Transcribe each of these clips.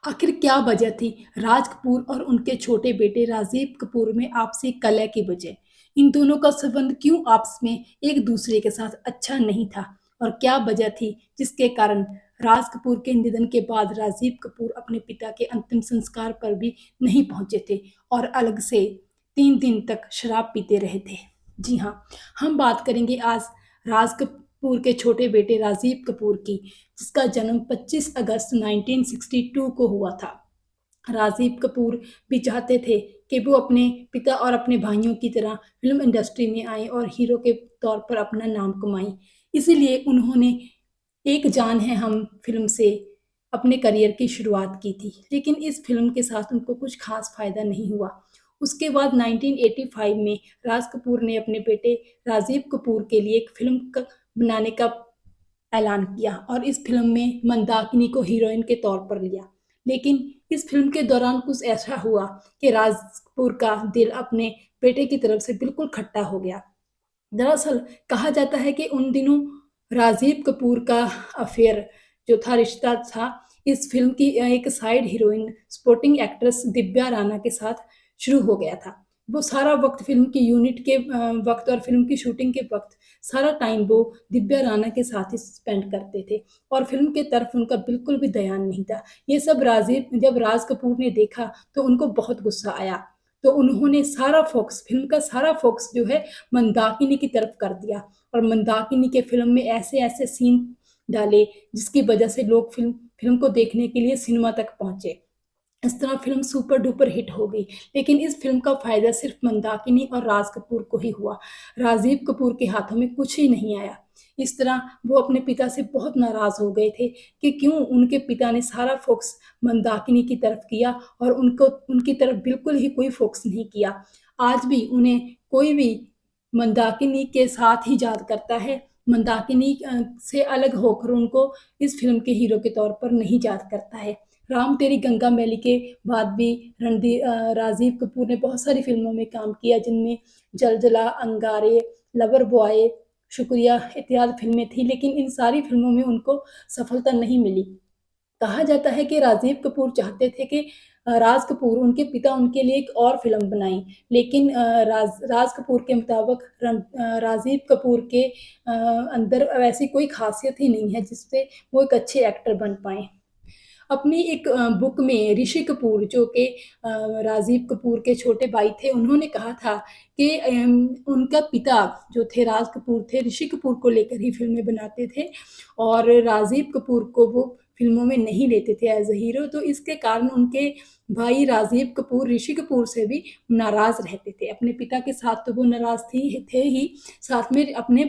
आखिर क्या वजह थी राज कपूर और उनके छोटे बेटे राजीव कपूर में आपसी कलह की वजह? इन दोनों का संबंध क्यों आपस में एक दूसरे के साथ अच्छा नहीं था? और क्या वजह थी जिसके कारण राज कपूर के निधन के बाद राजीव कपूर अपने पिता के अंतिम संस्कार पर भी नहीं पहुंचे थे और अलग से 3 दिन तक शराब पीते रहे थे? जी हाँ, हम बात करेंगे आज राज कपूर के छोटे बेटे राजीव कपूर की, जिसका जन्म 25 अगस्त 1962 को हुआ था। राजीव कपूर भी चाहते थे कि वो अपने पिता और अपने भाइयों की तरह फिल्म इंडस्ट्री में आए और हीरो के तौर पर अपना नाम कमाएं। इसीलिए उन्होंने एक जान है हम फिल्म से अपने करियर की शुरुआत की थी, लेकिन इस फिल्म के साथ उनको कुछ खास फायदा नहीं हुआ। उसके बाद 1985 में राज कपूर ने अपने बेटे राजीव कपूर के लिए एक फिल्म बनाने का ऐलान किया और इस फिल्म में मंदाकिनी को हीरोइन के तौर पर लिया। लेकिन इस फिल्म के दौरान कुछ ऐसा हुआ कि राज कपूर का दिल अपने बेटे की तरफ से बिल्कुल खट्टा हो गया। दरअसल कहा जाता है कि उन दिनों राजीव कपूर का अफेयर जो था, रिश्ता था, इस फिल्म की एक side heroine sporting actress Divya Rana के साथ शुरू हो गया था। वो सारा वक्त फिल्म की यूनिट के वक्त और फिल्म की शूटिंग के वक्त सारा टाइम वो दिव्या राणा के साथ ही स्पेंड करते थे और फिल्म के तरफ उनका बिल्कुल भी ध्यान नहीं था। ये सब राजीव जब राज कपूर ने देखा तो उनको बहुत गुस्सा आया। तो उन्होंने सारा फोकस फिल्म का सारा फोकस जो है मंदाकिनी की तरफ कर दिया और मंदाकिनी के फिल्म में ऐसे ऐसे सीन डाले जिसकी वजह से लोग फिल्म फिल्म को देखने के लिए सिनेमा तक पहुंचे। इस तरह फिल्म सुपर डुपर हिट हो गई। लेकिन इस फिल्म का फायदा सिर्फ मंदाकिनी और राज कपूर को ही हुआ। राजीव कपूर के हाथों में कुछ ही नहीं आया। इस तरह वो अपने पिता से बहुत नाराज हो गए थे कि क्यों उनके पिता ने सारा फोकस मंदाकिनी की तरफ किया और उनको उनकी तरफ बिल्कुल ही कोई फोकस नहीं किया। आज भी उन्हें कोई भी मंदाकिनी के साथ ही याद करता है। मंदाकिनी से अलग होकर उनको इस फिल्म के हीरो के तौर पर नहीं याद करता है। राम तेरी गंगा मैली के बाद भी राजीव कपूर ने बहुत सारी फिल्मों में काम किया, जिनमें जलजला, अंगारे, लवर बॉय, शुक्रिया इत्यादि फिल्में थी, लेकिन इन सारी फिल्मों में उनको सफलता नहीं मिली। कहा जाता है कि राजीव कपूर चाहते थे कि राज कपूर उनके पिता उनके लिए एक और फिल्म बनाएं, लेकिन राज कपूर के मुताबिक राजीव कपूर के अंदर वैसी कोई खासियत ही नहीं है जिससे वो एक अच्छे एक्टर बन पाए। अपनी एक बुक में ऋषि कपूर जो कि राजीव कपूर के छोटे भाई थे, उन्होंने कहा था कि उनका पिता जो थे राज कपूर थे, ऋषि कपूर को लेकर ही फिल्में बनाते थे और राजीव कपूर को वो फिल्मों में नहीं लेते थे एज अ हीरो। तो इसके कारण उनके भाई राजीव कपूर ऋषि कपूर से भी नाराज रहते थे। अपने पिता के साथ तो वो नाराज थे ही, साथ में अपने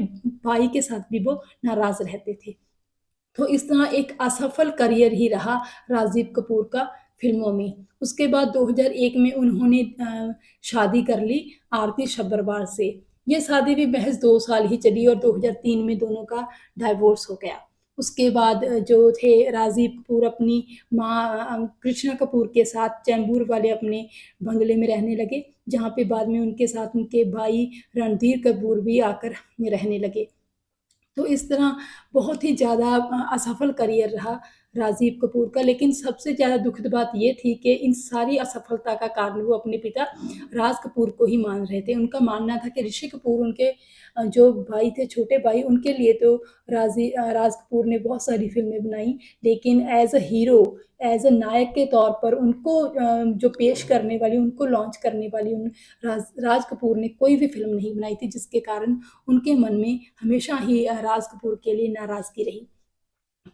भाई के साथ भी वो नाराज रहते थे। तो इस तरह एक असफल करियर ही रहा राजीव कपूर का फिल्मों में। उसके बाद 2001 में उन्होंने शादी कर ली आरती शब्बरवाल से। ये शादी भी महज 2 साल ही चली और 2003 में दोनों का डाइवोर्स हो गया। उसके बाद जो थे राजीव कपूर अपनी माँ कृष्णा कपूर के साथ चैम्बूर वाले अपने बंगले में रहने लगे, जहाँ पे बाद में उनके साथ उनके भाई रणधीर कपूर भी आकर रहने लगे। तो इस तरह बहुत ही ज़्यादा असफल करियर रहा राजीव कपूर का। लेकिन सबसे ज़्यादा दुखद बात ये थी कि इन सारी असफलता का कारण वो अपने पिता राज कपूर को ही मान रहे थे। उनका मानना था कि ऋषि कपूर उनके जो भाई थे, छोटे भाई, उनके लिए तो राज कपूर ने बहुत सारी फ़िल्में बनाई, लेकिन as a hero, as a नायक के तौर पर उनको जो पेश करने वाली, उनको लॉन्च करने वाली उन राज कपूर ने कोई भी फ़िल्म नहीं बनाई थी, जिसके कारण उनके मन में हमेशा ही राज कपूर के लिए नाराज़गी रही।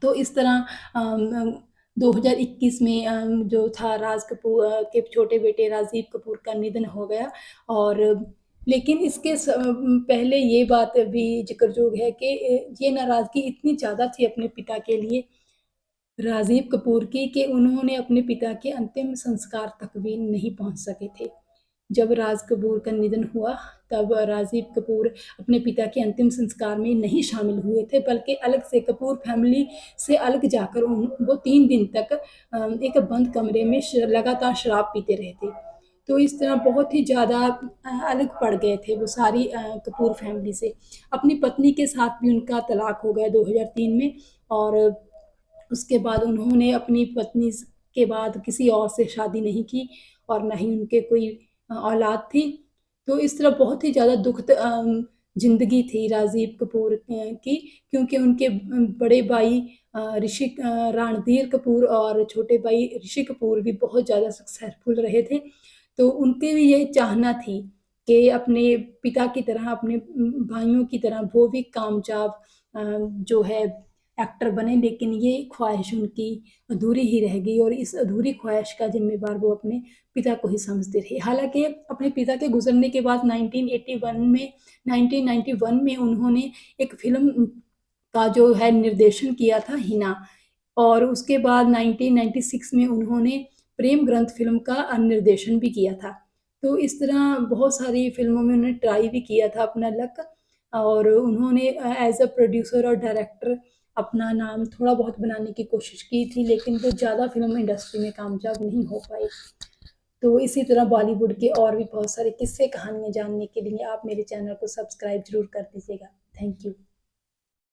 तो इस तरह 2021 में जो था राज कपूर के छोटे बेटे राजीव कपूर का निधन हो गया। और लेकिन इसके पहले ये बात भी जिक्रयोग है कि ये नाराज़गी इतनी ज़्यादा थी अपने पिता के लिए राजीव कपूर की कि उन्होंने अपने पिता के अंतिम संस्कार तक भी नहीं पहुंच सके थे। जब राज कपूर का निधन हुआ तब राजीव कपूर अपने पिता के अंतिम संस्कार में नहीं शामिल हुए थे, बल्कि अलग से कपूर फैमिली से अलग जाकर वो 3 दिन तक एक बंद कमरे में लगातार शराब पीते रहे थे। तो इस तरह बहुत ही ज़्यादा अलग पड़ गए थे वो सारी कपूर फैमिली से। अपनी पत्नी के साथ भी उनका तलाक हो गया 2003 में। और उसके बाद उन्होंने अपनी पत्नी के बाद किसी और से शादी नहीं की और ना ही उनके कोई औलाद थी। तो इस तरह बहुत ही ज़्यादा दुखद ज़िंदगी थी राजीव कपूर की, क्योंकि उनके बड़े भाई रणधीर कपूर और छोटे भाई ऋषि कपूर भी बहुत ज़्यादा सक्सेसफुल रहे थे। तो उनकी भी यही चाहना थी कि अपने पिता की तरह, अपने भाइयों की तरह वो भी कामयाब जो है एक्टर बने, लेकिन ये ख्वाहिश उनकी अधूरी ही रह गई और इस अधूरी ख्वाहिश का ज़िम्मेवार वो अपने पिता को ही समझते थे। हालाँकि अपने पिता के गुज़रने के बाद 1991 में उन्होंने एक फ़िल्म का जो है निर्देशन किया था, हिना, और उसके बाद 1996 में उन्होंने प्रेम ग्रंथ फ़िल्म का निर्देशन भी किया था। तो इस तरह बहुत सारी फ़िल्मों में उन्होंने ट्राई भी किया था अपना लक, और उन्होंने एज़ अ प्रोड्यूसर और डायरेक्टर अपना नाम थोड़ा बहुत बनाने की कोशिश की थी, लेकिन वो ज़्यादा फ़िल्म इंडस्ट्री में कामयाब नहीं हो पाए। तो इसी तरह बॉलीवुड के और भी बहुत सारे किस्से कहानियाँ जानने के लिए आप मेरे चैनल को सब्सक्राइब ज़रूर कर दीजिएगा। Thank you.